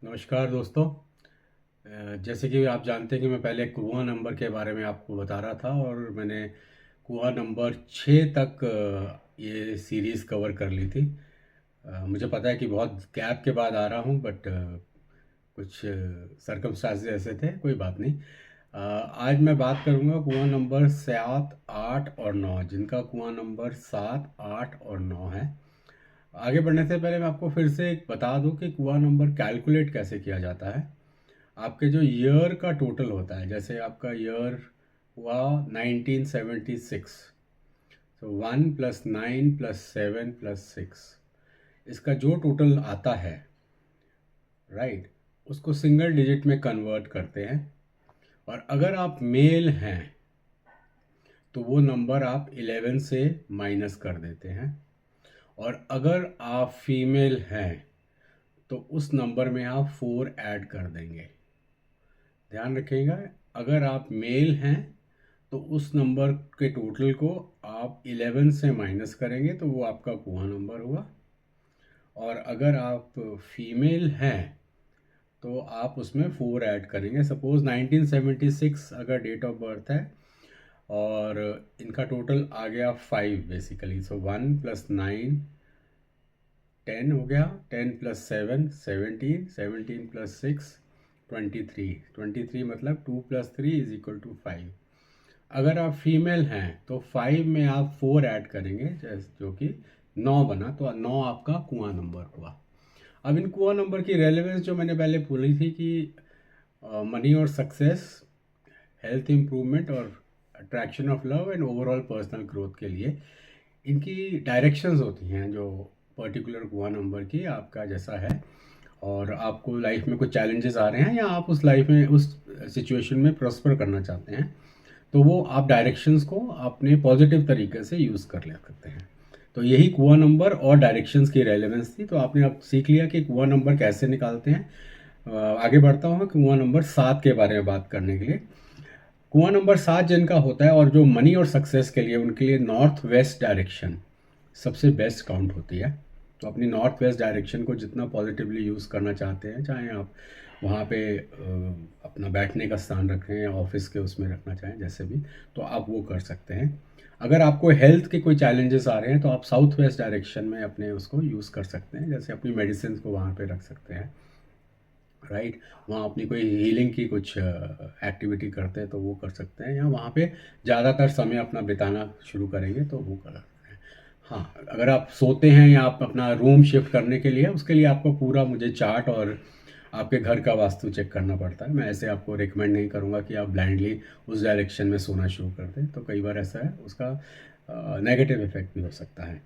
नमस्कार दोस्तों। जैसे कि आप जानते हैं कि मैं पहले कुआं नंबर के बारे में आपको बता रहा था और मैंने कुआं नंबर 6 तक ये सीरीज़ कवर कर ली थी। मुझे पता है कि बहुत गैप के बाद आ रहा हूँ, बट कुछ सर्कमस्टांसेस ऐसे थे, कोई बात नहीं। आज मैं बात करूँगा कुआं नंबर 7, 8 और 9, जिनका कुआं नंबर 7, 8 और 9 है। आगे बढ़ने से पहले मैं आपको फिर से एक बता दूं कि कुआं नंबर कैलकुलेट कैसे किया जाता है। आपके जो ईयर का टोटल होता है, जैसे आपका ईयर हुआ 1976, तो 1 + 9 + 7 + 6, इसका जो टोटल आता है, राइट, उसको सिंगल डिजिट में कन्वर्ट करते हैं। और अगर आप मेल हैं तो वो नंबर आप 11 से माइनस कर देते हैं, और अगर आप फीमेल हैं तो उस नंबर में आप 4 ऐड कर देंगे। ध्यान रखिएगा, अगर आप मेल हैं तो उस नंबर के टोटल को आप 11 से माइनस करेंगे तो वो आपका कुआं नंबर हुआ। और अगर आप फीमेल हैं तो आप उसमें 4 ऐड करेंगे। सपोज़ 1976 अगर डेट ऑफ बर्थ है और इनका टोटल आ गया 5 बेसिकली, सो 1 + 9 10 हो गया, 10 + 7 17, 17 + 6 23, 23 मतलब 2 + 3 = 5। अगर आप फीमेल हैं तो 5 में आप 4 ऐड करेंगे, जो कि 9 बना, तो 9 आपका कुआं नंबर हुआ। अब इन कुआं नंबर की रेलेवेंस जो मैंने पहले बोली थी कि मनी और सक्सेस, हेल्थ इम्प्रूवमेंट और attraction of love and overall personal growth के लिए इनकी डायरेक्शंस होती हैं, जो पर्टिकुलर कुआं नंबर की आपका जैसा है, और आपको लाइफ में कुछ चैलेंजेस आ रहे हैं या आप उस लाइफ में उस सिचुएशन में प्रॉस्पर करना चाहते हैं, तो वो आप डायरेक्शंस को अपने पॉजिटिव तरीके से यूज़ कर ले सकते हैं। तो यही कुआं नंबर और डायरेक्शंस की रेलेवेंस थी। तो आपने अब सीख लिया कि कुआं नंबर कैसे निकालते हैं। आगे बढ़ता हूँ कुआं नंबर 7 के बारे में बात करने के लिए। कुआं नंबर 7 जिनका होता है और जो मनी और सक्सेस के लिए, उनके लिए नॉर्थ वेस्ट डायरेक्शन सबसे बेस्ट काउंट होती है। तो अपनी नॉर्थ वेस्ट डायरेक्शन को जितना पॉजिटिवली यूज़ करना चाहते हैं, चाहे आप वहाँ पे अपना बैठने का स्थान रखें या ऑफिस के उसमें रखना चाहें, जैसे भी, तो आप वो कर सकते हैं। अगर आपको हेल्थ के कोई चैलेंजेस आ रहे हैं तो आप साउथ वेस्ट डायरेक्शन में अपने उसको यूज़ कर सकते हैं, जैसे अपनी मेडिसिन को वहाँ पे रख सकते हैं, राइट। वहाँ अपनी कोई हीलिंग की कुछ एक्टिविटी करते हैं तो वो कर सकते हैं, या वहाँ पे ज़्यादातर समय अपना बिताना शुरू करेंगे तो वो कर सकते हैं। हाँ, अगर आप सोते हैं या आप अपना रूम शिफ्ट करने के लिए, उसके लिए आपको पूरा मुझे चार्ट और आपके घर का वास्तु चेक करना पड़ता है। मैं ऐसे आपको रिकमेंड नहीं करूँगा कि आप ब्लाइंडली उस डायरेक्शन में सोना शुरू कर दें, तो कई बार ऐसा है, उसका नेगेटिव इफेक्ट भी हो सकता है।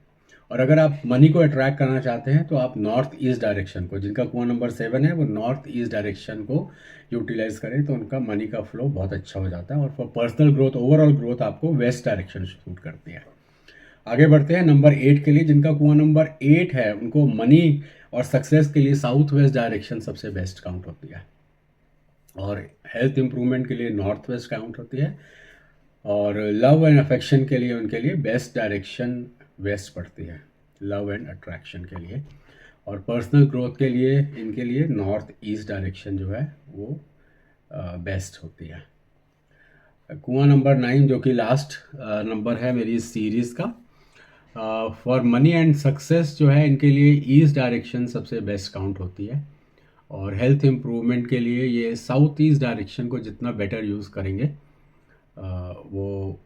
और अगर आप मनी को अट्रैक्ट करना चाहते हैं तो आप नॉर्थ ईस्ट डायरेक्शन को, जिनका कुआं नंबर 7 है, वो नॉर्थ ईस्ट डायरेक्शन को यूटिलाइज करें तो उनका मनी का फ्लो बहुत अच्छा हो जाता है। और for personal growth, overall growth, आपको वेस्ट डायरेक्शन सूट करती है। आगे बढ़ते हैं नंबर 8 के लिए। जिनका कुआं नंबर 8 है, उनको मनी और सक्सेस के लिए साउथ वेस्ट डायरेक्शन सबसे बेस्ट काउंट होती है, और हेल्थ इंप्रूवमेंट के लिए नॉर्थ वेस्ट काउंट होती है, और लव एंड अफेक्शन के लिए उनके लिए बेस्ट डायरेक्शन वेस्ट पड़ती है, लव एंड अट्रैक्शन के लिए। और पर्सनल ग्रोथ के लिए इनके लिए नॉर्थ ईस्ट डायरेक्शन जो है वो बेस्ट होती है। कुआं नंबर 9 जो कि लास्ट नंबर है मेरी इस सीरीज़ का, फॉर मनी एंड सक्सेस जो है, इनके लिए ईस्ट डायरेक्शन सबसे बेस्ट काउंट होती है। और हेल्थ इम्प्रूवमेंट के लिए ये साउथ ईस्ट डायरेक्शन को जितना बेटर यूज़ करेंगे, वो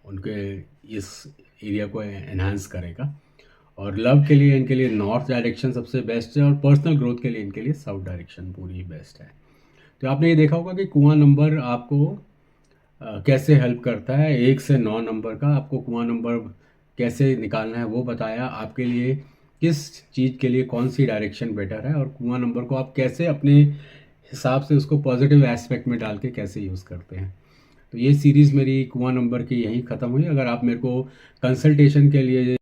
उनके इस एरिया को एनहांस करेगा। और लव के लिए इनके लिए नॉर्थ डायरेक्शन सबसे बेस्ट है, और पर्सनल ग्रोथ के लिए इनके लिए साउथ डायरेक्शन पूरी बेस्ट है। तो आपने ये देखा होगा कि कुआं नंबर आपको कैसे हेल्प करता है। 1 से 9 नंबर का आपको कुआं नंबर कैसे निकालना है वो बताया, आपके लिए किस चीज़ के लिए कौन सी डायरेक्शन बेटर है, और कुआं नंबर को आप कैसे अपने हिसाब से उसको पॉजिटिव एस्पेक्ट में डाल के कैसे यूज़ करते हैं। तो ये सीरीज़ मेरी कुआं नंबर की यहीं ख़त्म हुई। अगर आप मेरे को कंसल्टेशन के लिए